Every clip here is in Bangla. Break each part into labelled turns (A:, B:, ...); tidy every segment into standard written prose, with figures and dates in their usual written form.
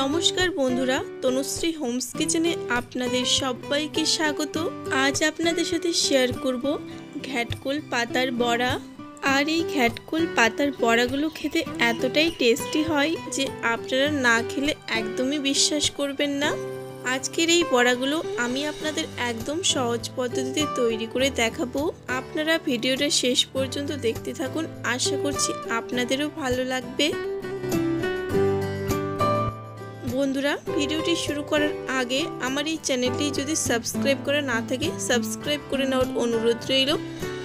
A: নমস্কার বন্ধুরা, তনুশ্রী হোমস কিচেনে আপনাদের সবাইকে স্বাগত। আজ আপনাদের সাথে শেয়ার করব ঘ্যাটকোল পাতার বড়া। আর এই ঘ্যাটকোল পাতার বড়াগুলো খেতে এতটাই টেস্টি হয় যে আপনারা না খেলে একদমই বিশ্বাস করবেন না। আজকের এই বড়াগুলো আমি আপনাদের একদম সহজ পদ্ধতিতে তৈরি করে দেখাবো। আপনারা ভিডিওটা শেষ পর্যন্ত দেখতে থাকুন, আশা করছি আপনাদেরও ভালো লাগবে। বন্ধুরা, ভিডিওটি শুরু করার আগে আমার এই চ্যানেলটি যদি সাবস্ক্রাইব করা না থাকে সাবস্ক্রাইব করে নেওয়ার অনুরোধ রইল।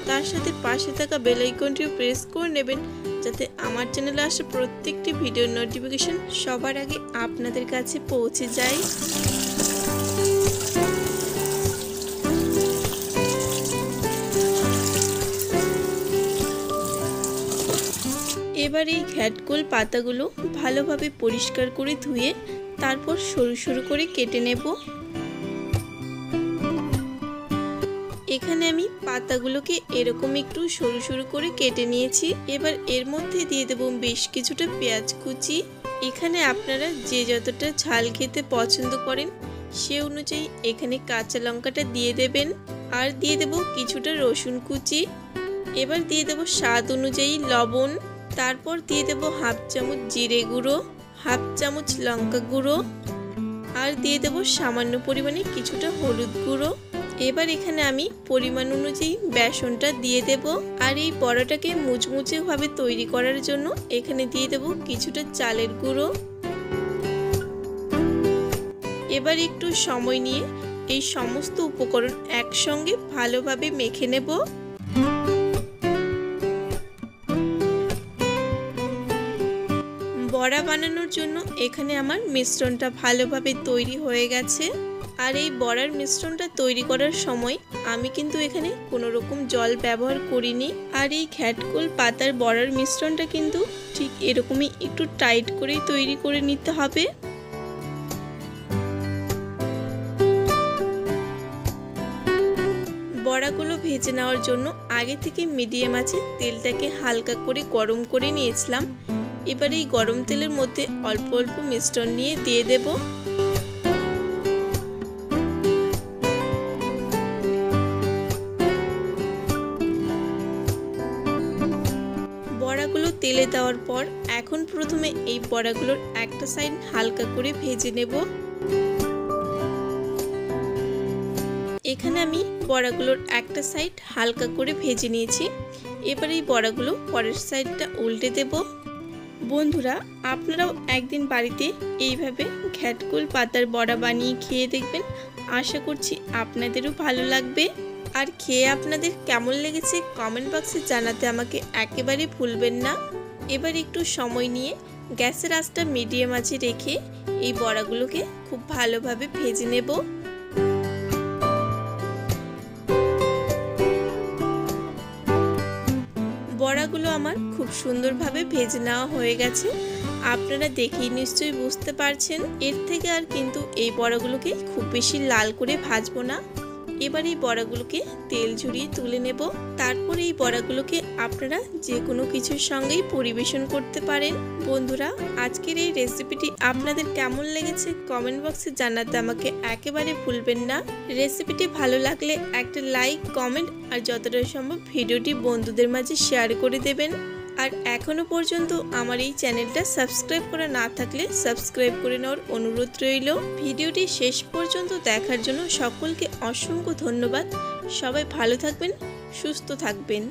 A: তার সাথে পাশে থাকা বেল আইকনটিও প্রেস করে নেবেন, যাতে আমার চ্যানেলে আসা প্রত্যেকটি ভিডিওর নোটিফিকেশন সবার আগে আপনাদের কাছে পৌঁছে যায়। এবার এই ঘ্যাটকোল পাতাগুলো ভালোভাবে পরিষ্কার করে ধুয়ে তারপর সরু সরু করে কেটে নেব। এখানে আমি পাতাগুলোকে এরকম একটু সরু সরু করে কেটে নিয়েছি। এবার এর মধ্যে দিয়ে দেব বেশ কিছুটা পেঁয়াজ কুচি। এখানে আপনারা যে যতটা ঝাল খেতে পছন্দ করেন সে অনুযায়ী এখানে কাঁচা লঙ্কাটা দিয়ে দেবেন। আর দিয়ে দেব কিছুটা রসুন কুচি। এবার দিয়ে দেব স্বাদ অনুযায়ী লবণ। তারপর দিয়ে দেব হাফ চামচ জিরে গুঁড়ো, হাফ চামচ লঙ্কা গুঁড়ো, আর দিয়ে দেব সামান্য পরিমাণে কিছুটা হলুদ গুঁড়ো। এবার এখানে আমি পরিমাণ অনুযায়ী বেসনটা দিয়ে দেব। আর এই বড়াটাকে মুচমুচে ভাবে তৈরি করার জন্য এখানে দিয়ে দেব কিছুটা চালের গুঁড়ো। এবার একটু সময় নিয়ে এই সমস্ত উপকরণ একসঙ্গে ভালোভাবে মেখে নেব। বড়া বানানোর জন্য এখানে আমার মিশ্রণটা ভালোভাবে তৈরি হয়ে গেছে। আর এই বড়ার মিশ্রণটা তৈরি করার সময় আমি কিন্তু এখানে কোনো রকম জল ব্যবহার করিনি। আর এই ঘ্যাটকোল পাতার বড়ার মিশ্রণটা কিন্তু ঠিক এরকমই একটু টাইট করেই তৈরি করে নিতে হবে। বড়াগুলো ভেজে নেওয়ার জন্য আগে থেকে মিডিয়াম আঁচে তেলটাকে হালকা করে গরম করে নিয়েছিলাম। এবার এই গরম তেলের মধ্যে অল্প অল্প মিশ্রণ নিয়ে দিয়ে দেব। বড়াগুলো তেলে দেওয়ার পর এখন প্রথমে এই বড়াগুলোর একটা সাইড হালকা করে ভেজে নেব। এখানে আমি বড়াগুলোর একটা সাইড হালকা করে ভেজে নিয়েছি। এবার এই বড়াগুলো পরের সাইডটা উল্টে দেব। বন্ধুরা, আপনারাও একদিন বাড়িতে এইভাবে ঘ্যাটকোল পাতার বড়া বানিয়ে খেয়ে দেখবেন, আশা করছি আপনাদেরও ভালো লাগবে। আর খেয়ে আপনাদের কেমন লেগেছে কমেন্ট বক্সে জানাতে আমাকে একেবারে ভুলবেন না। এবার একটু সময় নিয়ে গ্যাসের আঁচটা মিডিয়াম আঁচে রেখে এই বড়াগুলোকে খুব ভালোভাবে ভেজে নেব। বড়াগুলো আমার খুব সুন্দরভাবে ভেজে নেওয়া হয়ে গেছে। আপনারা দেখেই নিশ্চয়ই বুঝতে পারছেন। এর থেকে আর কিন্তু এই বড়াগুলোকে খুব বেশি লাল করে ভাজবো না। এবার এই বড়াগুলোকে তেল ঝরিয়ে তুলে নেব। তারপর এই বড়াগুলোকে আপনারা যে কোনো কিছুর সঙ্গেই পরিবেশন করতে পারেন। বন্ধুরা, আজকের এই রেসিপিটি আপনাদের কেমন লেগেছে কমেন্ট বক্সে জানাতে আমাকে একেবারে ভুলবেন না। রেসিপিটি ভালো লাগলে একটা লাইক, কমেন্ট আর যতটা সম্ভব ভিডিওটি বন্ধুদের মাঝে শেয়ার করে দেবেন। আর এখনো পর্যন্ত আমার এই চ্যানেলটা সাবস্ক্রাইব করা না থাকলে সাবস্ক্রাইব করে নেওয়ার অনুরোধ রইল। ভিডিওটি শেষ পর্যন্ত দেখার জন্য সকলকে অসংখ্য ধন্যবাদ। সবাই ভালো থাকবেন, সুস্থ থাকবেন।